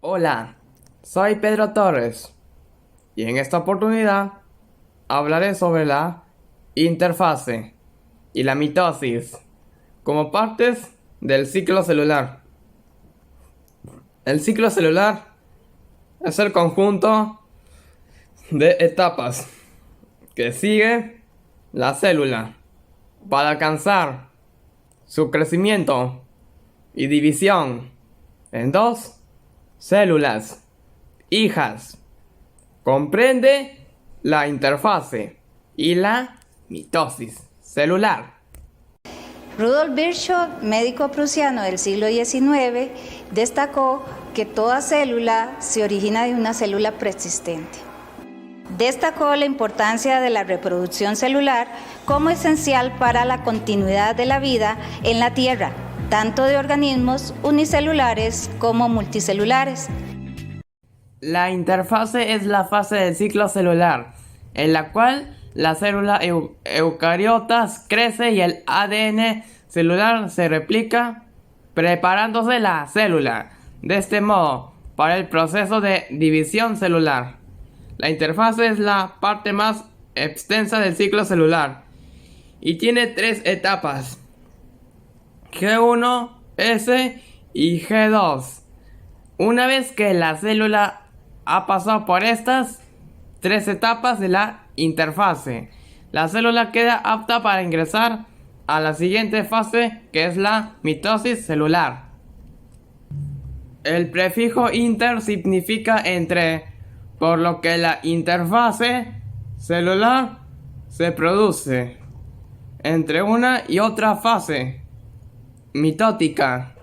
Hola, soy Pedro Torres y en esta oportunidad hablaré sobre la interfase y la mitosis como partes del ciclo celular. El ciclo celular es el conjunto de etapas que sigue la célula para alcanzar su crecimiento y división en dos células hijas. Comprende la interfase y la mitosis celular. Rudolf Virchow, médico prusiano del siglo XIX, destacó que toda célula se origina de una célula preexistente. Destacó la importancia de la reproducción celular como esencial para la continuidad de la vida en la Tierra, tanto de organismos unicelulares como multicelulares. La interfase es la fase del ciclo celular, en la cual la célula eucariotas crece y el ADN celular se replica, preparándose la célula, de este modo, para el proceso de división celular. La interfase es la parte más extensa del ciclo celular y tiene tres etapas: G1, S y G2. Una vez que la célula ha pasado por estas tres etapas de la interfase, la célula queda apta para ingresar a la siguiente fase, que es la mitosis celular. El prefijo inter significa entre, por lo que la interfase celular se produce entre una y otra fase mitótica.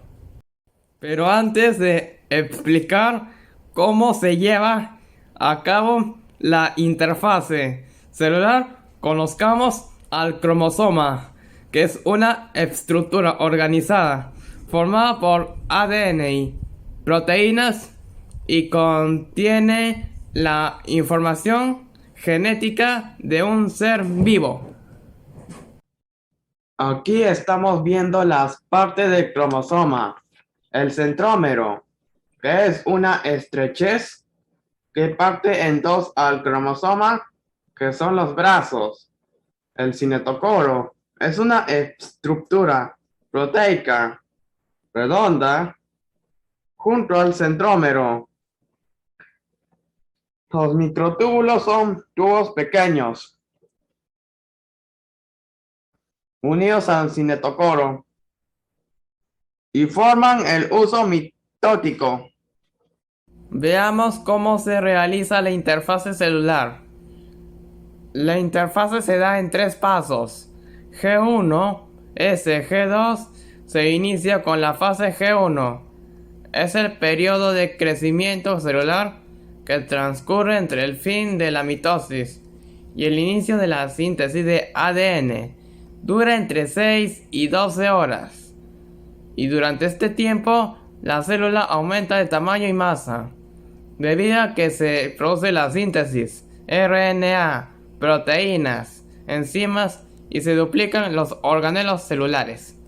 Pero antes de explicar cómo se lleva a cabo la interfase celular, conozcamos al cromosoma, que es una estructura organizada formada por ADN y proteínas y contiene la información genética de un ser vivo. Aquí estamos viendo las partes del cromosoma. El centrómero, que es una estrechez que parte en dos al cromosoma, que son los brazos. El cinetocoro es una estructura proteica redonda junto al centrómero. Los microtúbulos son tubos pequeños unidos al cinetocoro y forman el uso mitótico. Veamos cómo se realiza la interfase celular. La interfase se da en tres pasos: G1, S, G2. Se inicia con la fase G1. Es el periodo de crecimiento celular que transcurre entre el fin de la mitosis y el inicio de la síntesis de ADN. Dura entre 6 y 12 horas. Y durante este tiempo, la célula aumenta de tamaño y masa, debido a que se produce la síntesis, RNA, proteínas, enzimas y se duplican los organelos celulares.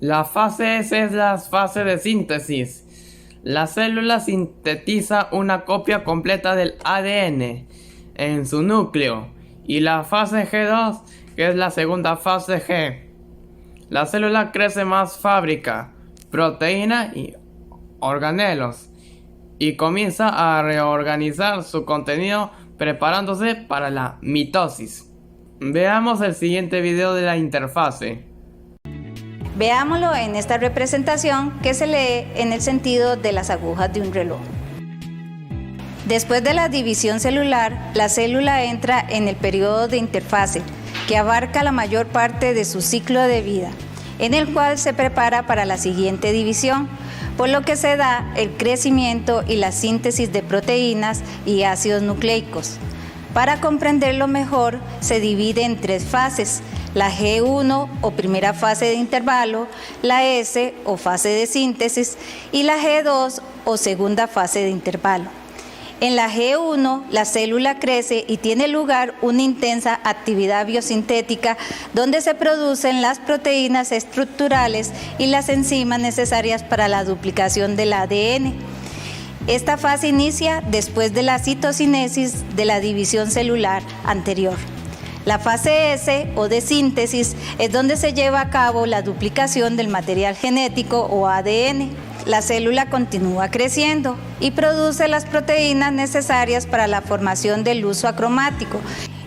La fase S es la fase de síntesis. La célula sintetiza una copia completa del ADN en su núcleo, y la fase G2, que es la segunda fase G. La célula crece más fábrica, proteína y organelos y comienza a reorganizar su contenido preparándose para la mitosis. Veamos el siguiente video de la interfase. Veámoslo en esta representación que se lee en el sentido de las agujas de un reloj. Después de la división celular, la célula entra en el periodo de interfase, que abarca la mayor parte de su ciclo de vida, en el cual se prepara para la siguiente división, por lo que se da el crecimiento y la síntesis de proteínas y ácidos nucleicos. Para comprenderlo mejor, se divide en tres fases: la G1 o primera fase de intervalo, la S o fase de síntesis y la G2 o segunda fase de intervalo. En la G1, la célula crece y tiene lugar una intensa actividad biosintética donde se producen las proteínas estructurales y las enzimas necesarias para la duplicación del ADN. Esta fase inicia después de la citocinesis de la división celular anterior. La fase S o de síntesis es donde se lleva a cabo la duplicación del material genético o ADN. La célula continúa creciendo y produce las proteínas necesarias para la formación del huso acromático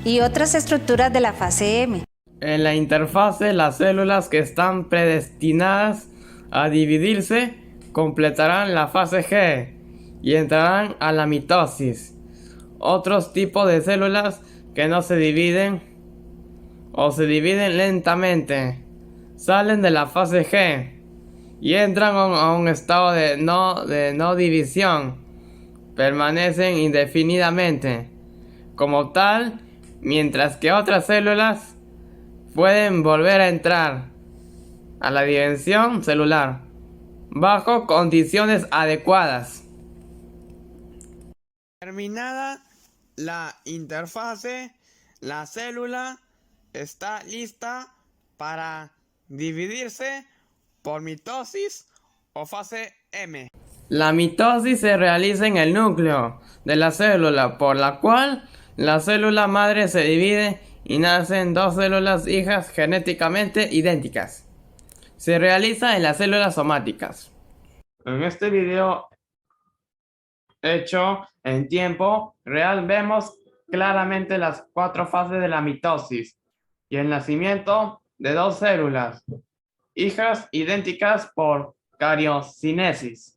y otras estructuras de la fase M. En la interfase, las células que están predestinadas a dividirse completarán la fase G y entrarán a la mitosis. Otros tipos de células que no se dividen o se dividen lentamente salen de la fase G y entran a un estado de no división. Permanecen indefinidamente como tal, mientras que otras células pueden volver a entrar a la división celular bajo condiciones adecuadas. Terminada la interfase, la célula está lista para dividirse por mitosis o fase M. La mitosis se realiza en el núcleo de la célula, por la cual la célula madre se divide y nacen dos células hijas genéticamente idénticas. Se realiza en las células somáticas. En este video hecho en tiempo real vemos claramente las 4 fases de la mitosis y el nacimiento de dos células hijas idénticas por cariocinesis.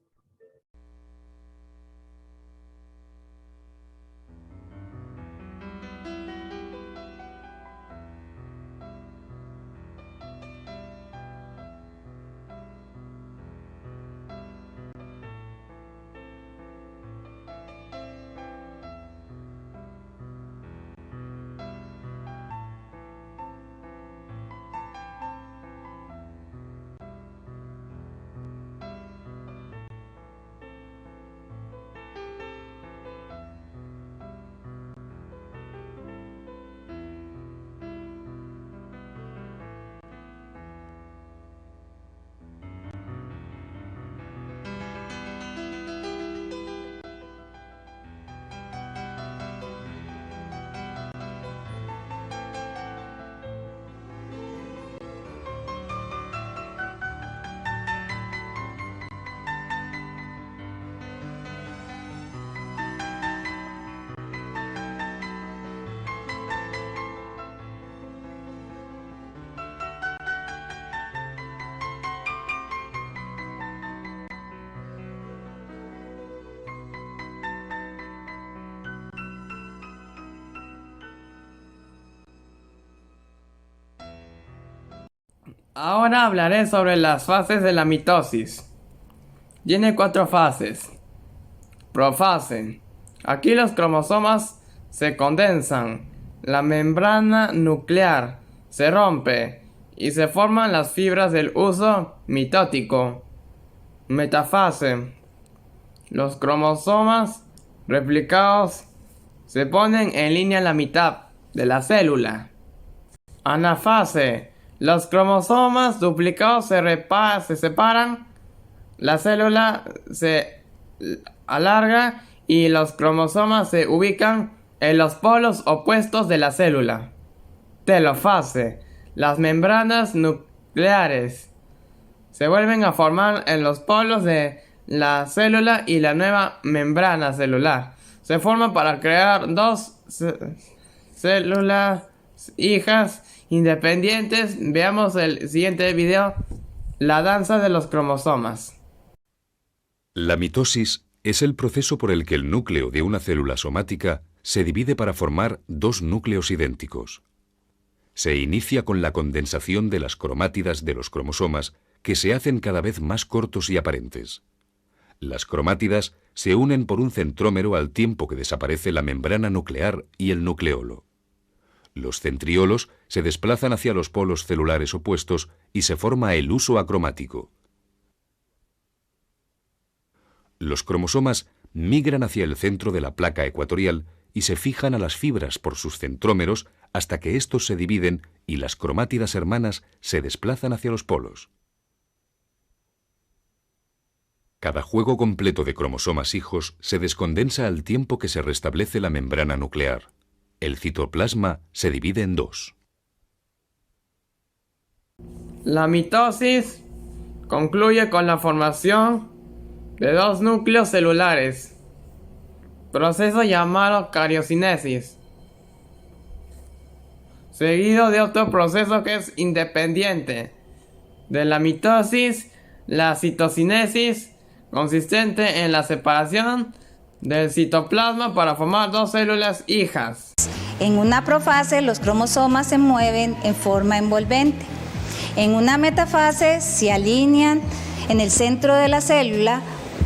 Ahora hablaré sobre las fases de la mitosis. Tiene 4 fases. Profase. Aquí los cromosomas se condensan, la membrana nuclear se rompe y se forman las fibras del huso mitótico. Metafase. Los cromosomas replicados se ponen en línea en la mitad de la célula. Anafase. Los cromosomas duplicados se separan, la célula se alarga y los cromosomas se ubican en los polos opuestos de la célula. Telofase. Las membranas nucleares se vuelven a formar en los polos de la célula y la nueva membrana celular se forma para crear dos células hijas independientes. Veamos el siguiente video, la danza de los cromosomas. La mitosis es el proceso por el que el núcleo de una célula somática se divide para formar dos núcleos idénticos. Se inicia con la condensación de las cromátidas de los cromosomas, que se hacen cada vez más cortos y aparentes. Las cromátidas se unen por un centrómero al tiempo que desaparece la membrana nuclear y el nucleolo. Los centriolos se desplazan hacia los polos celulares opuestos y se forma el huso acromático. Los cromosomas migran hacia el centro de la placa ecuatorial y se fijan a las fibras por sus centrómeros hasta que estos se dividen y las cromátidas hermanas se desplazan hacia los polos. Cada juego completo de cromosomas hijos se descondensa al tiempo que se restablece la membrana nuclear. El citoplasma se divide en dos. La mitosis concluye con la formación de dos núcleos celulares, proceso llamado cariocinesis, seguido de otro proceso que es independiente de la mitosis, la citocinesis, consistente en la separación del citoplasma para formar dos células hijas. En una profase los cromosomas se mueven en forma envolvente. En una metafase se alinean en el centro de la célula,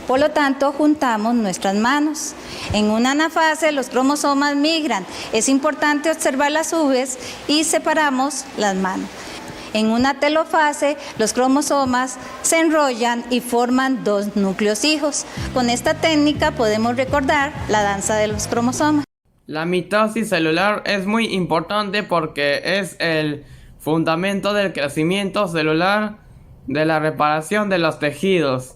por lo tanto juntamos nuestras manos. En una anafase los cromosomas migran. Es importante observar las uves y separamos las manos. En una telofase, los cromosomas se enrollan y forman dos núcleos hijos. Con esta técnica podemos recordar la danza de los cromosomas. La mitosis celular es muy importante porque es el fundamento del crecimiento celular, de la reparación de los tejidos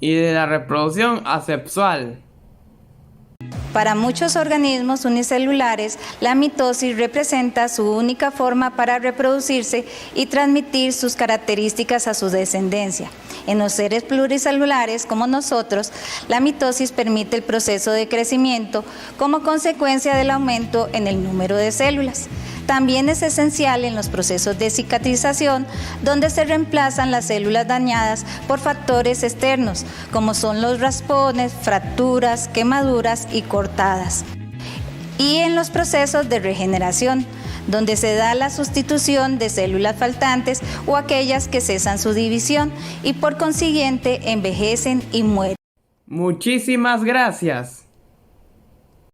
y de la reproducción asexual. Para muchos organismos unicelulares, la mitosis representa su única forma para reproducirse y transmitir sus características a su descendencia. En los seres pluricelulares como nosotros, la mitosis permite el proceso de crecimiento como consecuencia del aumento en el número de células. También es esencial en los procesos de cicatrización, donde se reemplazan las células dañadas por factores externos, como son los raspones, fracturas, quemaduras y cortadas. Y en los procesos de regeneración, donde se da la sustitución de células faltantes o aquellas que cesan su división y por consiguiente envejecen y mueren. Muchísimas gracias.